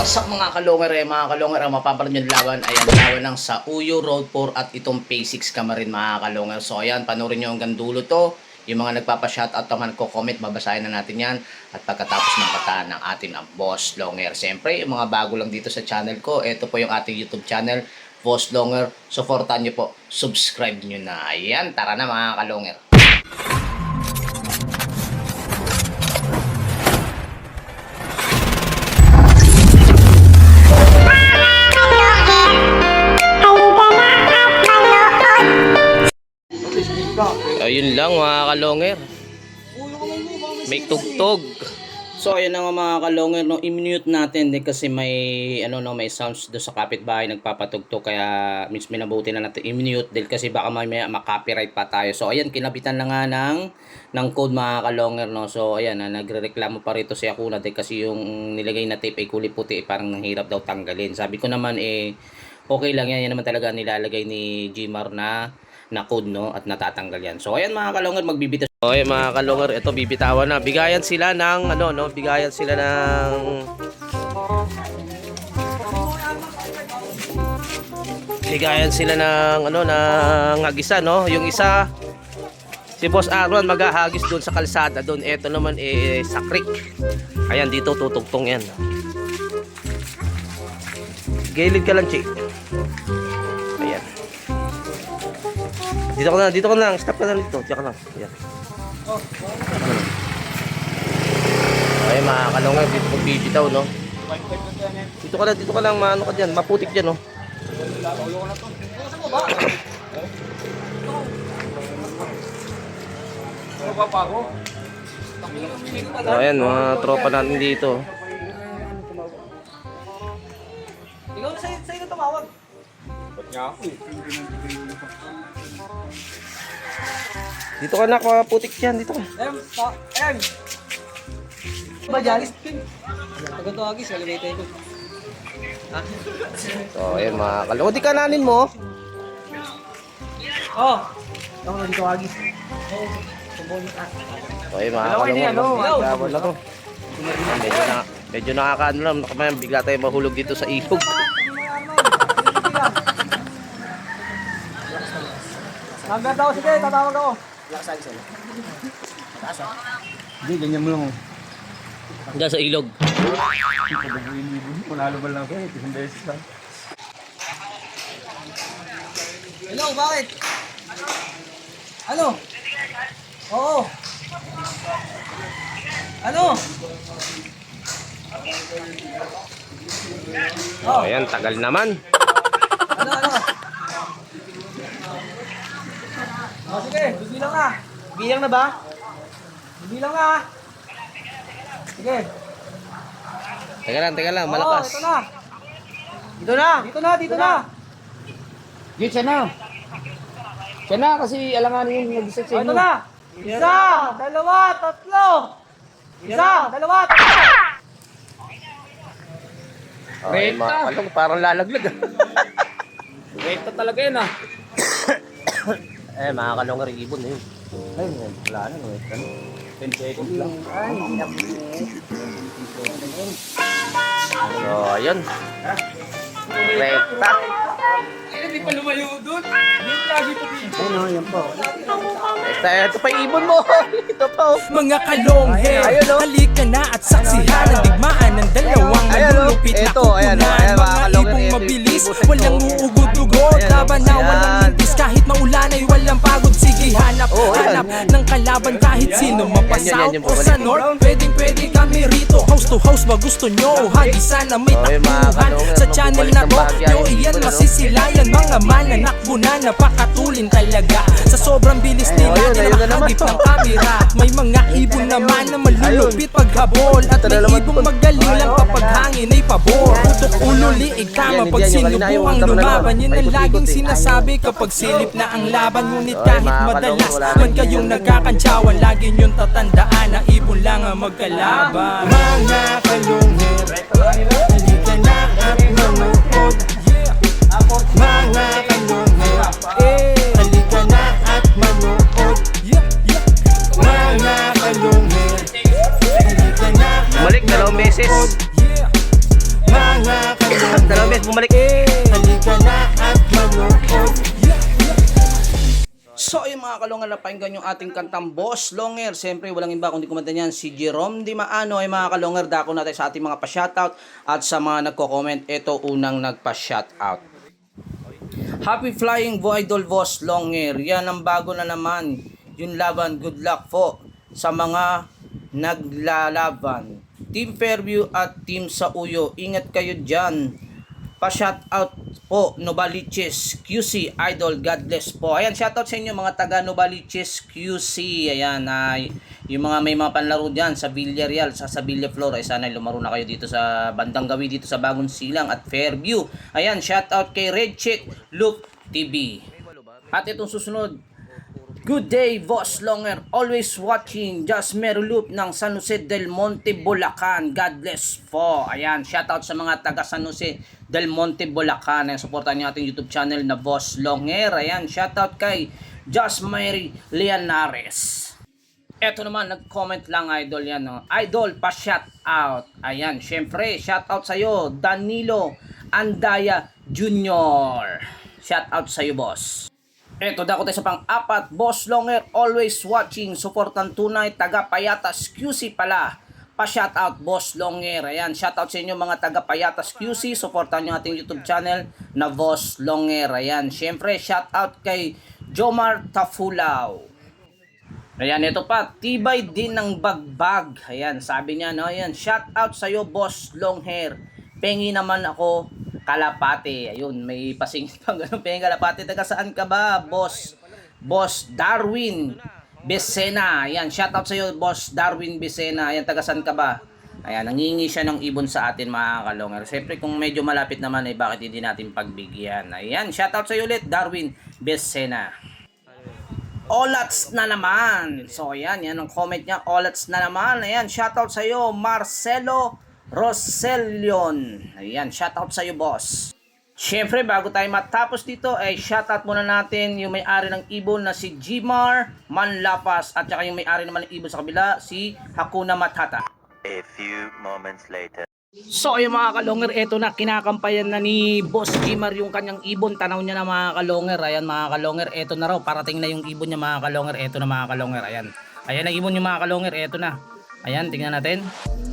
What's up mga kalonger ang mapapanood nyo laban ay ang laban ng sa Uyo Road 4 at itong Phase 6 Kamarin mga kalonger. So ayan, panoorin nyo hanggang dulo to. Yung mga nagpapa-shoutout naman ko comment, babasahin na natin yan. At pagkatapos ng kataan ng ating Boss Longer. Siyempre, yung mga bago lang dito sa channel ko, ito po yung ating YouTube channel, Boss Longer. Supportan nyo po, subscribe nyo na. Ayan, tara na mga kalonger. Ayun lang mga kalonger. May tugtog. So ayun na nga mga kalonger, no, i-mute natin din kasi may may sounds do sa kapitbahay nagpapatugtog, kaya mismo nabuti na natin i-mute dahil kasi baka may ma-copyright pa tayo. So ayan, kinabitan na nga ng code mga kalonger, no. So ayan, nagrereklamo pa rito si Akuna dahil kasi yung nilagay na tape ay kulay puti, parang nanghirap daw tanggalin. Sabi ko naman okay lang yan naman talaga nilalagay ni Gmar na code, no, at natatanggal yan. So ayan mga kalonger, magbibitaw. So ayan mga kalonger, ito bibitawan na. Bigayan sila ng bigayan sila ng hagisa, no. Yung isa si Boss Aaron maghahagis doon sa kalsada doon. Ito naman sa creek. Ayan, dito tutugtong yan. Gilid ka lang, Chi. Ayan. Dito ka lang, stop ka lang dito. Diyan ka lang. Ayan. Ay mga kalongan, dito magbibitaw, no. Dito ka lang, maano ka diyan, maputik diyan, no. So, ayan, mga tropa natin dito. Ikaw na sa'yo na tumawag. Ba't nga ako eh? Dito ka na, putik yan, dito ka. M! Ba dyan? Taga to agis, elevator ko. So, ayan mga kalongan. Di kananin mo. Oh! Ako na dito agis. So, ayan mga kalongan. Gawal na to. Medyo nakakaano lang. Nakamaya, bigla tayo mahulog dito sa ilog. Hanggang daw, sige, tatawag ako. Laksan sila. Mataas ah. Hindi, ganyan mo lang oh. Hanggang sa ilog. Manalo ba lang kayo? Isang beses lang. Hello, bakit? Ano? Oo. Ano? Oh, ayan, tagal naman. Ano? Oh, sige, bibilang na. Bilang na ba? Bibilang na. Sige. Teka lang, malakas. Oo, ito na. Dito na. Dito na. Dito siya na. Siya na kasi alanganin yung nag-set sa Oh, inyo. ito na. Isa, dalawa, tatlo. Isa, dalawa, tatlo. Ay, parang lalaglag. Rekta talaga yun ah. Mga kalongar, ibon na yun. Ay, wala na. 10 seconds lang. Ay, So, ayun. Rekta. hindi pa lumayo doon. Hindi lagi pa dito. Ano, yan po. Ito pa yung ibon mo. Ito pa. Mga kalonghe, Ayun, oh. halika na at saksihan ang digmaan ng dalawang Ayan, oh. nalulupit na Ito, kupunan. ayan, mga Mga kalonghe, ibong ito, mabilis, ibon sa walang ito. uugod-ugod. Ayan, oh. Laban na walang Ayan. mintis, kahit maulan ay walang pagod. Sige, hanap ayan. ng kalaban kahit sino. Yan, Mapa-south yung o babalik. sa north, pwede kami rito. House to house ba gusto nyo? Hagisa na may Oh, yung mga takbuhan kalonghe, sa channel na to. babalik ng bahagya, Yo, yung iyan ibon, ano? masisilayan. Mga mananakbo na napakatulin talaga. Sa sobrang bilis nila ayun na naman. nakahagip ng kamera. May mga ibon naman na malulupit paghabol. At may ibong magaling lang kapag hangin ay pabor. Putok ulo, liig tama Yan, pag yan, yung kanina, yung sinubuang tama na lumaban. naman. Yun ang Paikot-ikot, laging eh. sinasabi kapag silip na ang laban. Ngunit Ay, kahit mga madalas kalong, wala man na. kayong nagkakantsawan, lagi nyong tatandaan na ibon lang ang magkalaban. Mga kalungher, halika na at manood. Mga kalungher, halika na at manood. Mga kalungher, halika na at Balik, dalawang beses. manood. Mga Kahit bumalik. Halika na at manood. So yung mga kalongan, napakinggan yung ating kantang Boss Longer. Siyempre walang iba kundi kumanta niyan si Jerome Di Maano. Ay mga kalongar, dako natin sa ating mga pa-shoutout at sa mga nagko-comment. Ito unang nagpa-shoutout. Happy flying Idol Boss Longer. Yan ang bago na naman yung laban. Good luck po sa mga naglalaban. Team Fairview at Team Sauyo. Ingat kayo dyan. Pa-shoutout po, Novaliches QC Idol, God bless po. Ayan, shoutout sa inyo mga taga Novaliches QC. Ayan, yung mga may mga panlaro dyan sa Villarreal, sa Villaflor. Ay sana lumaro na kayo dito sa bandang gawi dito sa Bagong Silang at Fairview. Ayan, shoutout kay Red Chick Loop TV. At itong susunod, good day, Boss Longer. Always watching Just Merulup ng San Jose del Monte, Bulacan. God bless po. Ayan, shoutout sa mga taga San Jose del Monte, Bulacan. Ayan, supportan nyo ating YouTube channel na Boss Longer. Ayan, shoutout kay Just Mary Leonares. Eto naman, nag-comment lang, Idol yan. No? Idol, pa-shoutout. Ayan, syempre, shoutout sa'yo, Danilo Andaya Jr. Shoutout sa'yo, boss. Eto, dako tayo sa pang-apat, Boss Longer, always watching, supportan tunay, taga Payatas QC pala. Pa-shoutout, Boss Longer. Ayan, shoutout sa inyo mga taga Payatas QC, supportan nyo ating YouTube channel na Boss Longer. Ayan, syempre, shoutout kay Jomar Tafulaw. Ayan, ito pa, tibay din ng bagbag. Ayan, sabi niya, no, ayan, shoutout sa'yo, Boss Longhair. Pengi naman ako, Kalapate. Ayun, may pasingit pang ganun. Pengi Kalapate, taga saan ka ba, Boss? Boss Darwin Besena. Ayan, shoutout sa'yo, Boss Darwin Besena. Ayan, taga saan ka ba? Ayan, nangingi siya ng ibon sa atin, mga kalongar. Siyempre, kung medyo malapit naman, ay bakit hindi natin pagbigyan? Ayan, shoutout sa'yo ulit, Darwin Besena. Olats na naman. So, ayan, yan ang comment niya. Olats na naman. Ayan, shoutout sa'yo, Marcelo Roselion. Ayan, shoutout sa'yo, boss. Siyempre, bago tayo matapos dito, ay shoutout muna natin yung may-ari ng ibon na si Jimar Manlapas. At saka yung may-ari naman ng ibon sa kabila, si Hakuna Matata. A few moments later. So ayun mga kalongger, eto na, kinakampayan na ni Boss Jimar yung kanyang ibon. Tanaw niya na mga kalongger. Ayan mga kalongger, eto na raw, parating na yung ibon niya mga kalongger. Eto na mga kalongger, ayan. Ayan ang ibon niya mga kalongger, eto na. Ayan, tingnan natin.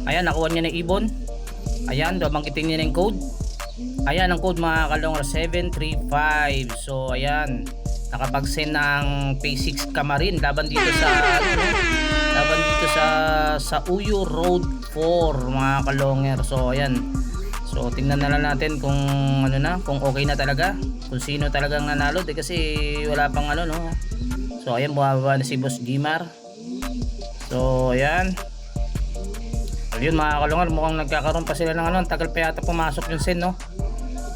Ayan, nakuha niya na ibon. Ayan, bangkitin niya na yung code. Ayan ang code mga kalongger, 735. So ayan, nakapag-send ng P6 Camarin laban dito sa laban dito sa Uyo Road 4 mga kalongger. So ayan, so tingnan na lang natin kung ano na, kung okay na talaga, kung sino talagang nanalo kasi wala pang ano, no. So ayan, bumababa na si Boss Jimar. So ayan, ayun mga kalongger, mukhang nagkakaroon pa sila ng ano, tagal pa yata pumasok yung send, no.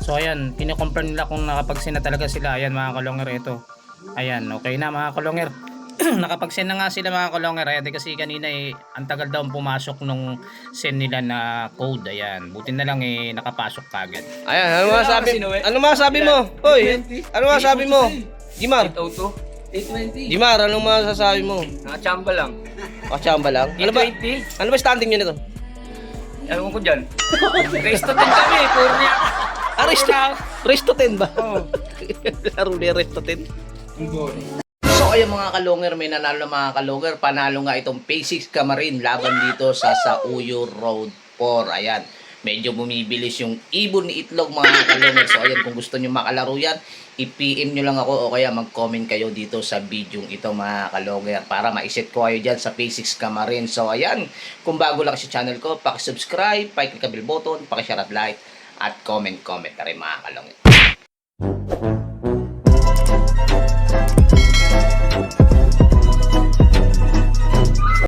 So ayan, kino-confirm nila kung nakapag-send na talaga sila. Ayan mga kalongger, ito. Ayan, okay na mga kalongger. Nakapag-send na nga sila mga kalongger. Ayan, kasi kanina ang tagal daw pumasok nung send nila na code. Ayan, buti na lang nakapasok kagad. Ayan, ano masasabi mo? Hoy, ano masasabi mo? Jimar, 820. Jimar, anong masasabi mo? Nakachamba lang. Kachamba lang. Ano ba standing nyo nito? Ewan ko dyan. Resto din kami. Puro niya. Resto 10 ba? Oo. Laro ni Resto 10. So ayun mga kalongger, may nanalo mga kalongger. Panalo nga itong P6 Camarin laban dito sa Uyo Road 4. Ayan, medyo bumibilis yung ibon ni Itlog mga kalongger. So ayan, kung gusto nyo makalaro yan, i-PM nyo lang ako o kaya mag-comment kayo dito sa video ito mga kalongger para ma-set ko kayo dyan sa P6 Camarin. So ayan, kung bago lang sa channel ko, pakisubscribe, pakiclick ang bell button, pakishare at like, at comment na rin mga kalongger.